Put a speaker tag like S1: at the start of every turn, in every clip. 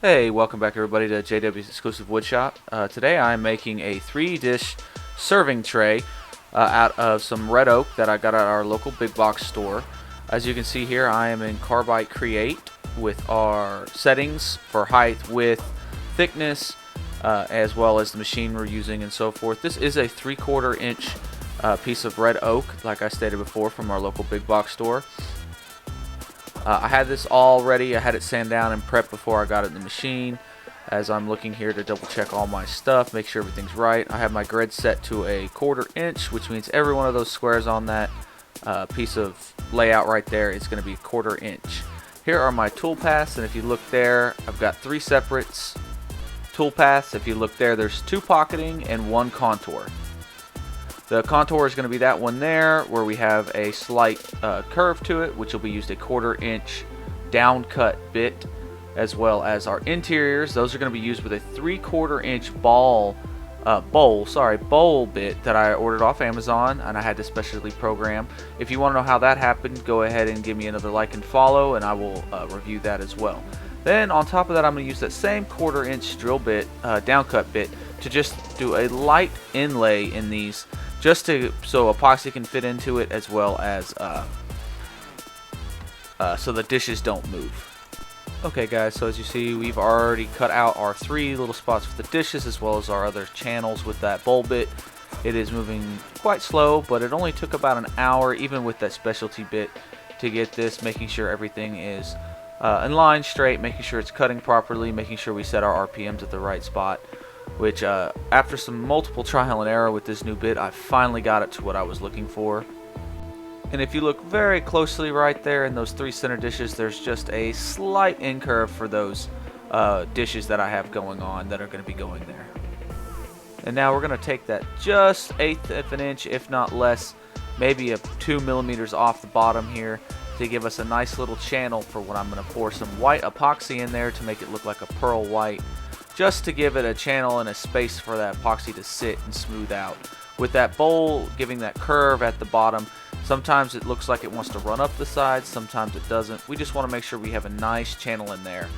S1: Hey, welcome back everybody to jw.'s exclusive woodshop. Today I'm making a 3-dish serving tray out of some red oak that I got at our local big box store. As you can see here, I am in Carbide Create with our settings for height, width, thickness, as well as the machine we're using and so forth. This is a 3/4 inch piece of red oak, like I stated before, from our local big box store. I had this all ready. I had it sand down and prepped before I got it in the machine. As I'm looking here to double check all my stuff, make sure everything's right. I have my grid set to a 1/4 inch, which means every one of those squares on that piece of layout right there is going to be 1/4 inch. Here are my tool paths, and if you look there, I've got 3 separate tool paths. If you look there, there's 2 pocketing and 1 contour. The contour is going to be that one there, where we have a slight curve to it, which will be used a 1/4 inch down cut bit, as well as our interiors. Those are going to be used with a 3/4 inch bowl bit that I ordered off Amazon, and I had to specially program. If you want to know how that happened, go ahead and give me another like and follow, and I will review that as well. Then on top of that, I'm going to use that same 1/4 inch drill bit, down cut bit, to just do a light inlay in these, just so epoxy can fit into it, as well as so the dishes don't move. Okay guys, so as you see, we've already cut out our 3 little spots for the dishes, as well as our other channels with that bowl bit. It is moving quite slow, but it only took about an hour, even with that specialty bit, to get this, making sure everything is in line straight, making sure it's cutting properly, making sure we set our RPMs at the right spot. Which after some multiple trial and error with this new bit, I finally got it to what I was looking for. And if you look very closely right there in those 3 center dishes, there's just a slight incurve for those dishes that I have going on that are going to be going there. And now we're going to take that just 1/8 of an inch, if not less, maybe a 2 millimeters off the bottom here, to give us a nice little channel for when I'm going to pour some white epoxy in there to make it look like a pearl white, just to give it a channel and a space for that epoxy to sit and smooth out. With that bowl giving that curve at the bottom, sometimes it looks like it wants to run up the sides, sometimes it doesn't. We just want to make sure we have a nice channel in there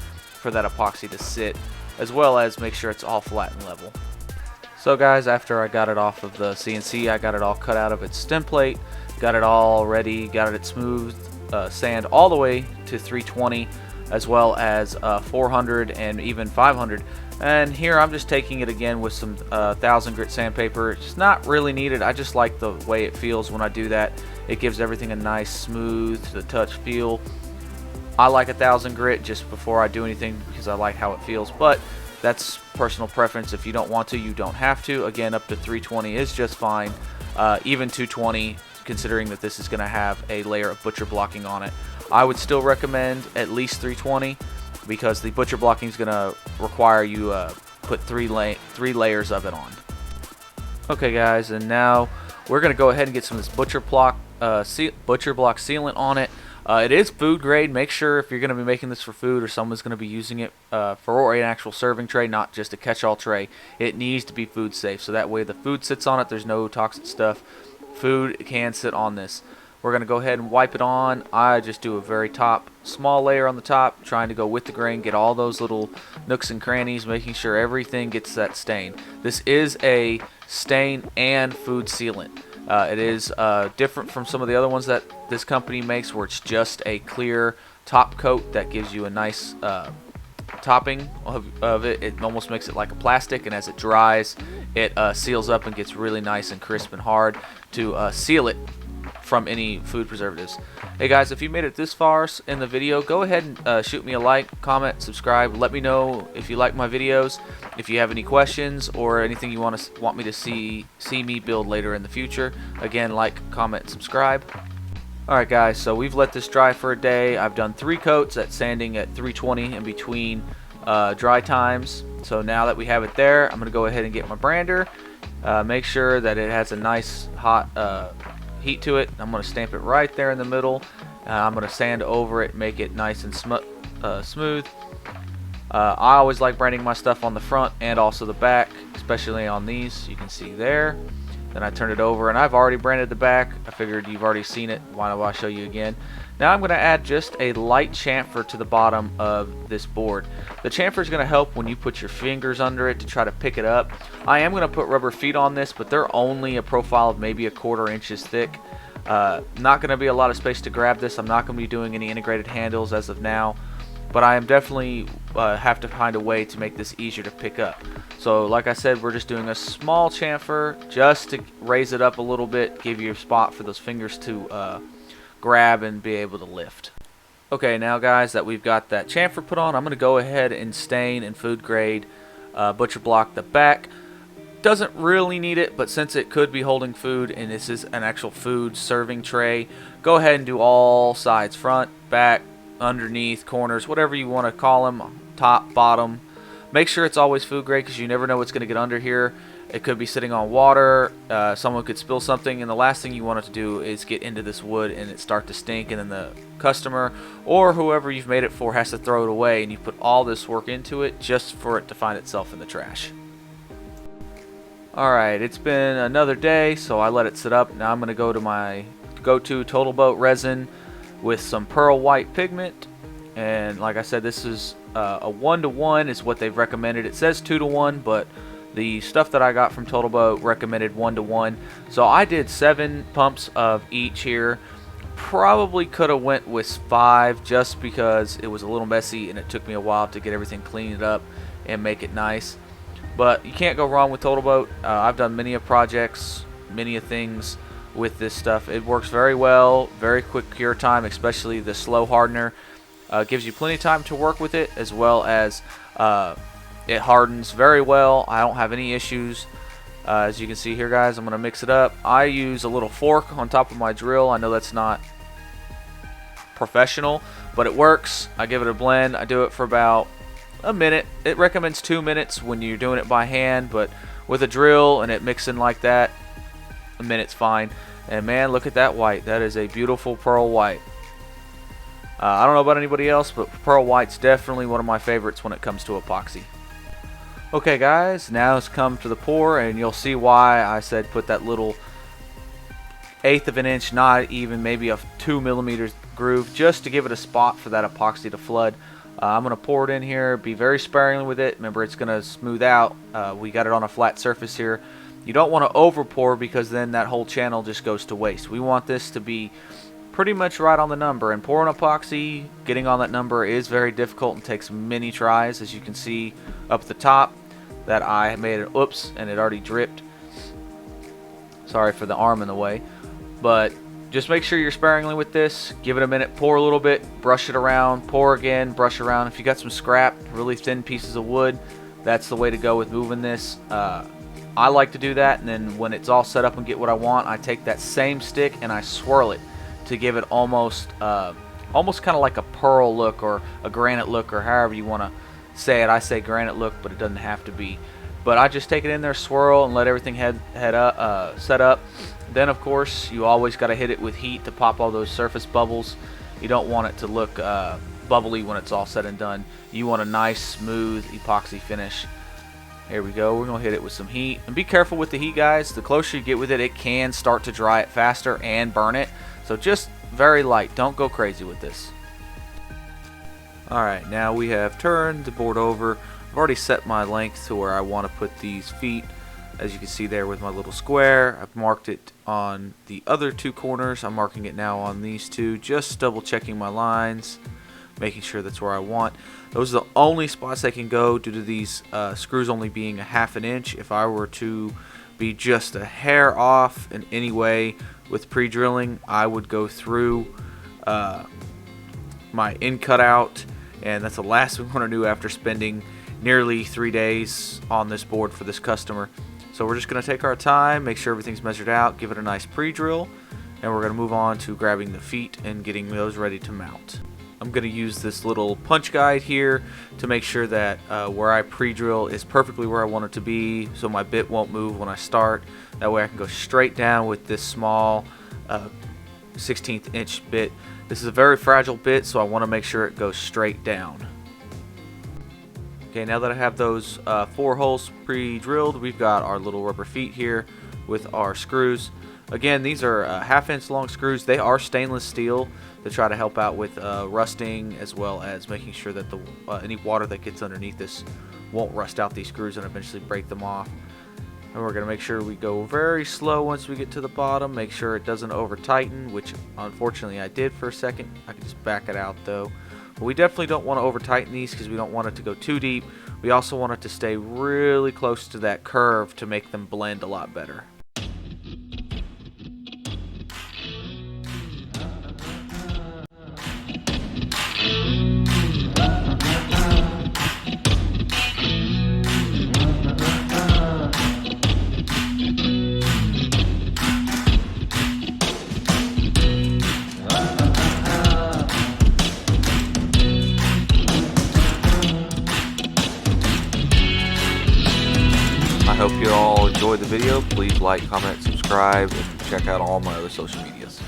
S1: for that epoxy to sit, as well as make sure it's all flat and level. So guys, after I got it off of the CNC, I got it all cut out of its stem plate, got it all ready, got it smooth, sand all the way to 320, as well as 400 and even 500. And here I'm just taking it again with some 1000 grit sandpaper. It's not really needed. I just like the way it feels when I do that. It gives everything a nice smooth to the touch feel. I like 1000 grit just before I do anything because I like how it feels, but that's personal preference. If you don't want to, you don't have to. Again, up to 320 is just fine. Even 220, considering that this is going to have a layer of butcher blocking on it. I would still recommend at least 320 because the butcher blocking is going to require you put 3 layers of it on. Okay guys, and now we're going to go ahead and get some of this butcher block sealant on it. It is food grade. Make sure if you're going to be making this for food or someone's going to be using it for an actual serving tray, not just a catch-all tray, it needs to be food safe. So that way the food sits on it, there's no toxic stuff. Food can sit on this. We're going to go ahead and wipe it on. I just do a very small layer on the top, trying to go with the grain, get all those little nooks and crannies, making sure everything gets that stain. This is a stain and food sealant. It is different from some of the other ones that this company makes, where it's just a clear top coat that gives you a nice topping of it. It almost makes it like a plastic, and as it dries, it seals up and gets really nice and crisp and hard to seal it from any food preservatives. Hey guys, if you made it this far in the video, go ahead and shoot me a like, comment, subscribe. Let me know if you like my videos, if you have any questions or anything you want me to see me build later in the future. Again, like, comment, subscribe. Alright guys, so we've let this dry for a day. I've done 3 coats at sanding at 320 in between dry times. So now that we have it there, I'm going to go ahead and get my brander. Make sure that it has a nice hot heat to it. I'm going to stamp it right there in the middle. I'm going to sand over it, make it nice and smooth. I always like branding my stuff on the front and also the back, especially on these. You can see there. Then I turned it over, and I've already branded the back. I figured you've already seen it. Why don't I show you again? Now I'm going to add just a light chamfer to the bottom of this board. The chamfer is going to help when you put your fingers under it to try to pick it up. I am going to put rubber feet on this, but they're only a profile of maybe 1/4 inches thick. Not going to be a lot of space to grab this. I'm not going to be doing any integrated handles as of now, but I am definitely have to find a way to make this easier to pick up. So like I said, we're just doing a small chamfer just to raise it up a little bit, give you a spot for those fingers to grab and be able to lift. Okay, now guys that we've got that chamfer put on, I'm going to go ahead and stain in food grade butcher block the back. Doesn't really need it, but since it could be holding food and this is an actual food serving tray, go ahead and do all sides, front, back, underneath, corners, whatever you want to call them, top, bottom. Make sure it's always food grade because you never know what's going to get under here. It could be sitting on water, someone could spill something, and the last thing you want it to do is get into this wood and it start to stink, and then the customer or whoever you've made it for has to throw it away, and you put all this work into it just for it to find itself in the trash. Alright, it's been another day, so I let it sit up. Now I'm going to go to my go-to Total Boat resin with some pearl white pigment, and like I said, this is a 1-to-1 is what they've recommended. It says 2-to-1, but the stuff that I got from Total Boat recommended 1-to-1. So I did 7 pumps of each here. Probably could have went with 5 just because it was a little messy and it took me a while to get everything cleaned up and make it nice. But you can't go wrong with Total Boat. I've done many of projects, many of things with this stuff. It works very well, very quick cure time, especially the slow hardener. Gives you plenty of time to work with it, as well as it hardens very well. I don't have any issues. As you can see here, guys, I'm going to mix it up. I use a little fork on top of my drill. I know that's not professional, but it works. I give it a blend. I do it for about a minute. It recommends 2 minutes when you're doing it by hand, but with a drill and it mixing like that, a minute's fine. And man, look at that white. That is a beautiful pearl white. I don't know about anybody else, but pearl white's definitely one of my favorites when it comes to epoxy. Okay guys, now it's come to the pour, and you'll see why I said put that little 1/8 of an inch, not even, maybe a 2 millimeters groove, just to give it a spot for that epoxy to flood. I'm going to pour it in here, be very sparing with it. Remember, it's going to smooth out. We got it on a flat surface here. You don't want to over pour because then that whole channel just goes to waste. We want this to be pretty much right on the number, and pouring epoxy, getting on that number is very difficult and takes many tries. As you can see up the top that I made it, oops, and it already dripped. Sorry for the arm in the way, but just make sure you're sparingly with this. Give it a minute, pour a little bit, brush it around, pour again, brush around. If you got some scrap, really thin pieces of wood, that's the way to go with moving this. I like to do that, and then when it's all set up and get what I want, I take that same stick and I swirl it to give it almost kind of like a pearl look or a granite look, or however you want to say it. I say granite look, but it doesn't have to be. But I just take it in there, swirl, and let everything set up. Then of course you always got to hit it with heat to pop all those surface bubbles. You don't want it to look bubbly when it's all said and done. You want a nice smooth epoxy finish. Here we go. We're going to hit it with some heat. And be careful with the heat, guys. The closer you get with it, it can start to dry it faster and burn it. So just very light. Don't go crazy with this. Alright, now we have turned the board over. I've already set my length to where I want to put these feet. As you can see there with my little square, I've marked it on the other 2 corners. I'm marking it now on these 2, just double checking my lines, making sure that's where I want. Those are the only spots I can go due to these screws only being 1/2 inch. If I were to be just a hair off in any way with pre-drilling, I would go through my in cutout, and that's the last thing we want to do after spending nearly 3 days on this board for this customer. So we're just going to take our time, make sure everything's measured out, give it a nice pre-drill, and we're going to move on to grabbing the feet and getting those ready to mount. I'm going to use this little punch guide here to make sure that where I pre-drill is perfectly where I want it to be, so my bit won't move when I start. That way I can go straight down with this small 1/16 inch bit. This is a very fragile bit, so I want to make sure it goes straight down. Okay, now that I have those 4 holes pre-drilled, we've got our little rubber feet here. with our screws. Again, these are 1/2 inch long screws. They are stainless steel to try to help out with rusting, as well as making sure that the any water that gets underneath this won't rust out these screws and eventually break them off. And we're going to make sure we go very slow once we get to the bottom. Make sure it doesn't over tighten, which unfortunately I did for a second. I can just back it out though. But we definitely don't want to over tighten these because we don't want it to go too deep. We also want it to stay really close to that curve to make them blend a lot better. I hope you all enjoyed the video. Please like, comment, subscribe, and check out all my other social medias.